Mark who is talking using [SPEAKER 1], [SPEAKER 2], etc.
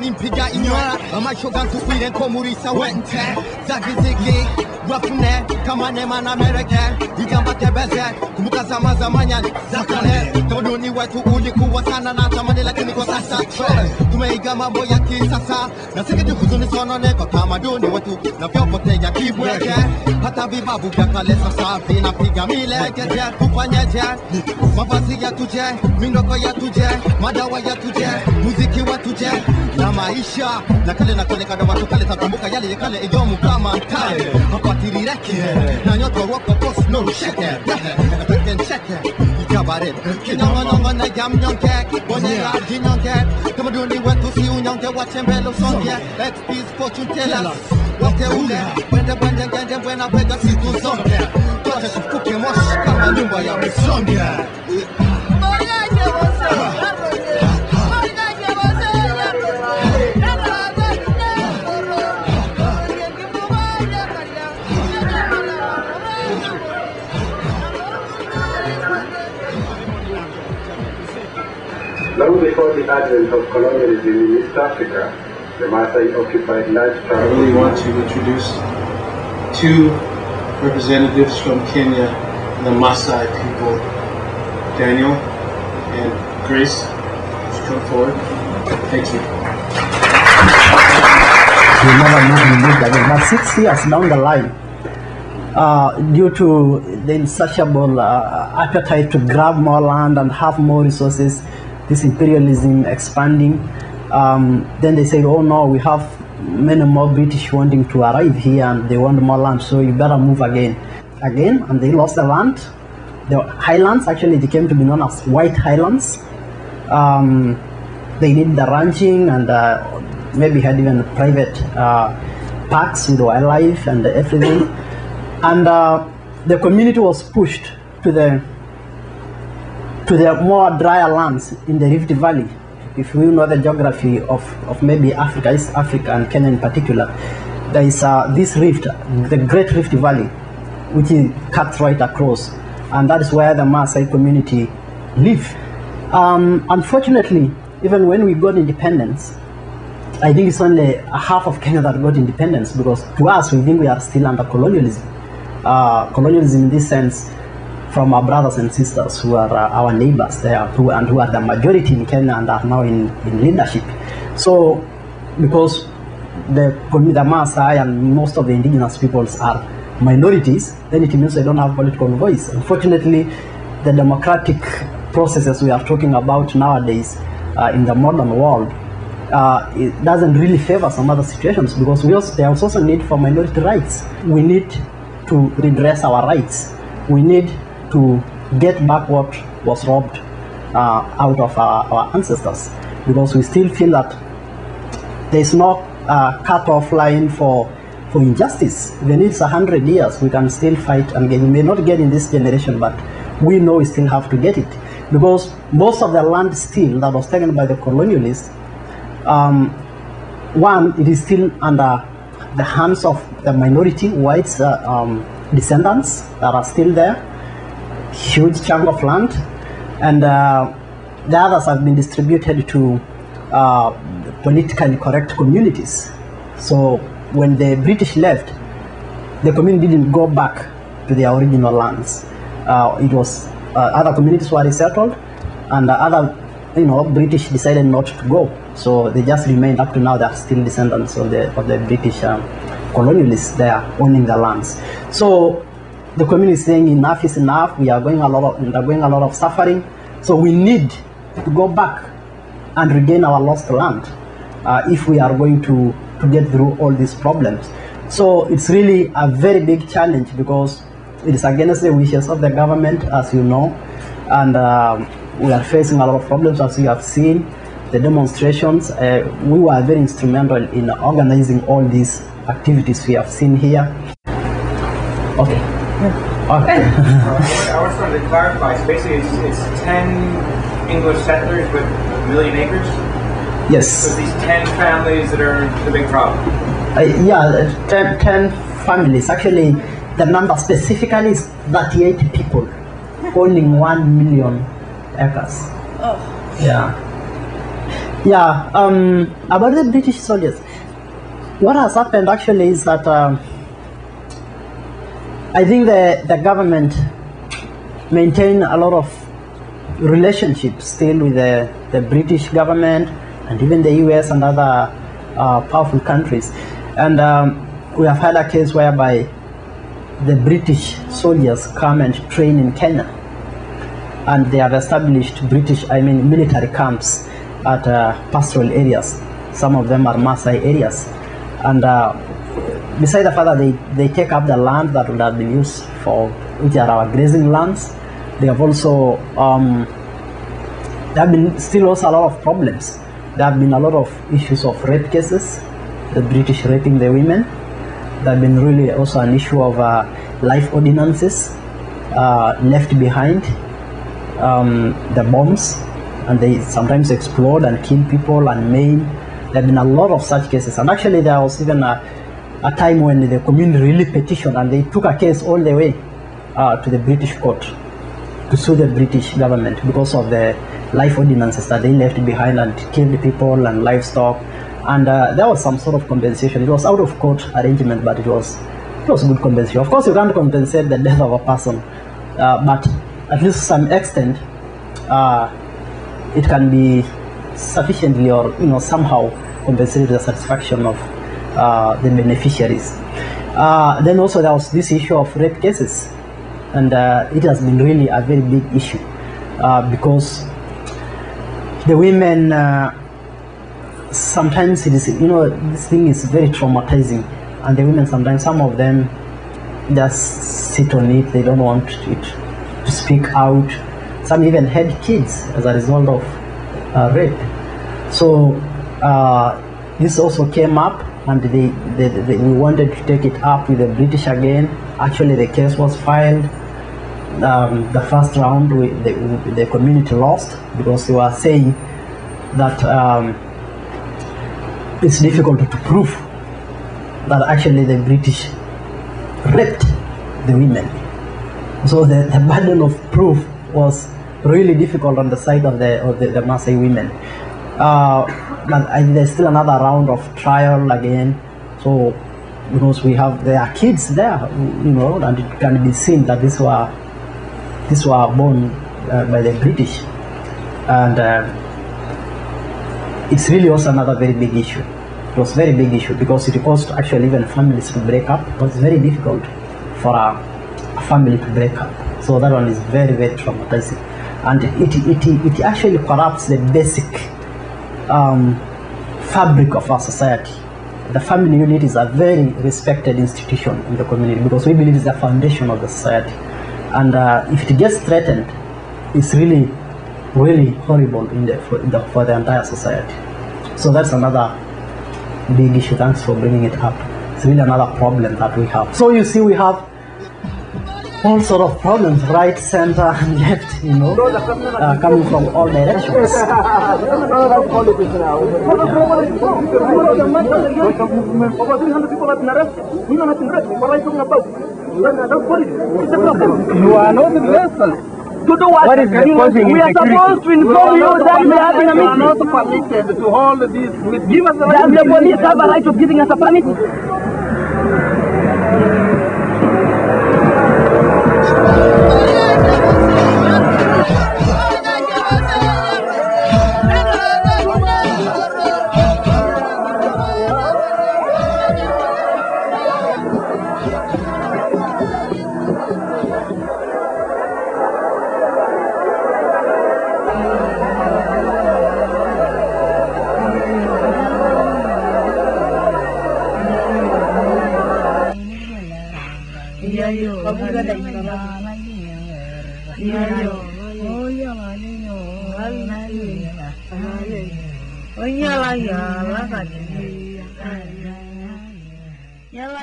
[SPEAKER 1] impiga inyora amashoga tukwire ko muri sawente zagizigi rafune kama nema na American igamba tebeze kumbuka zama zamanyani zakale tamaduni wetu ulikuwa sana na tamani lakini kwa sasa tumeiga mambo ya kisasa na sikiti huzuni sonone kwa tamaduni wetu na vyopote ya kibweke hata vibabu vya kale sasa vinapiga milekete kufanyeje mavazi ya tuje mindoko ya tuje madawa ya tuje muziki wa tuje na maisha na kale kada watu kale takumbuka yale ya kale iyomu kama kale hapatirireke na nyoto wako boss no shake peken cheke ikabare kinongo na yamnyonke bonyera jinyonke tamaduni wetu si unyonke wachembelo songe XP's fortune tellers wate ule wende ngende buena vega si tu songe tote shukuke moshi kama nyumba ya msonge
[SPEAKER 2] Long before the advent of colonialism in East Africa, the Massai occupied large tracts.
[SPEAKER 3] I really want to introduce two representatives from Kenya, the Massai people, Daniel and Grace. Come forward. Thank you.
[SPEAKER 4] We never moved again, but 6 years down the line, due to the insatiable appetite to grab more land and have more resources, this imperialism expanding, then they said, oh no, we have many more British wanting to arrive here and they want more land, so you better move again, and they lost the land. The highlands, actually they came to be known as White Highlands. They did the ranching and maybe had even private parks with wildlife and everything, and the community was pushed to the more drier lands in the Rift Valley. If we know the geography of maybe Africa, East Africa and Kenya in particular, there is this rift, the Great Rift Valley, which is cut right across, and that is where the Maasai community live. Unfortunately, even when we got independence, I think it's only half of Kenya that got independence, because to us, we think we are still under colonialism. Colonialism in this sense, from our brothers and sisters who are our neighbors there, who are the majority in Kenya and are now in leadership. So, because the Maasai and most of the indigenous peoples are minorities, then it means they don't have political voice. Unfortunately, the democratic processes we are talking about nowadays in the modern world, it doesn't really favor some other situations, because there is also need for minority rights. We need to redress our rights. We need to get back what was robbed out of our ancestors, because we still feel that there is no cut-off line for injustice. Even if it's 100 years, we can still fight and get. We may not get in this generation, but we know we still have to get it, because most of the land still that was taken by the colonialists, one, it is still under the hands of the minority whites descendants that are still there, huge chunk of land, and the others have been distributed to politically correct communities. So when the British left, the community didn't go back to their original lands. It was other communities were resettled, and other, British decided not to go. So they just remained. Up to now, they are still descendants of the British colonialists there owning the lands. So the community is saying enough is enough. We are going a lot of suffering. So we need to go back and regain our lost land if we are going to get through all these problems. So it's really a very big challenge, because it is against the wishes of the government, as you know, and we are facing a lot of problems, as you have seen. The demonstrations, we were very instrumental in organizing all these activities we have seen here. Okay. Okay.
[SPEAKER 5] I was trying to clarify, so basically it's 10 English settlers with 1 million acres?
[SPEAKER 4] Yes.
[SPEAKER 5] So these 10 families that are the big problem?
[SPEAKER 4] Yeah, 10 families. Actually, the number specifically is 38 people owning 1 million acres.
[SPEAKER 6] Oh.
[SPEAKER 4] Yeah. Yeah, about the British soldiers, what has happened actually is that I think the government maintain a lot of relationships still with the British government and even the US and other powerful countries. And we have had a case whereby the British soldiers come and train in Kenya, and they have established military camps at pastoral areas. Some of them are Massai areas. And besides the fact that they take up the land that would have been used for, which are our grazing lands, they have also, there have been still also a lot of problems. There have been a lot of issues of rape cases, the British raping the women. There have been really also an issue of life ordinances left behind, the bombs, and they sometimes explode and kill people and maim. There have been a lot of such cases. And actually there was even a time when the community really petitioned, and they took a case all the way to the British court to sue the British government because of the life ordinances that they left behind and killed people and livestock. And there was some sort of compensation. It was out of court arrangement, but it was good compensation. Of course, you can't compensate the death of a person, but at least to some extent, it can be sufficiently or somehow compensate the satisfaction of the beneficiaries. Then also there was this issue of rape cases, and it has been really a very big issue because the women sometimes it is this thing is very traumatizing, and the women sometimes, some of them just sit on it. They don't want it to speak out. Some even had kids as a result of rape. So this also came up, and we wanted to take it up with the British again. Actually, the case was filed. The first round, the community lost because they were saying that it's difficult to prove that actually the British raped the women. So the burden of proof was really difficult on the side of the Maasai women. But there's still another round of trial again. So because there are kids there, and it can be seen that these were born by the British, and it's really also another very big issue. It was a very big issue because it caused actually even families to break up. It was very difficult for a family to break up. So that one is very, very traumatizing, and it actually corrupts the basic fabric of our society. The family unit is a very respected institution in the community because we believe it's the foundation of the society. And if it gets threatened, it's really, really horrible for the entire society. So that's another big issue. Thanks for bringing it up. It's really another problem that we have. So you see, we have all sort of problems, right, center, and left, coming from all directions.
[SPEAKER 6] You are not the vessel. To do what? We are supposed to inform you that we are having a meeting. We are not permitted to hold this meeting. Give us the right. Does the police have a right of giving us a permit?
[SPEAKER 7] Nyala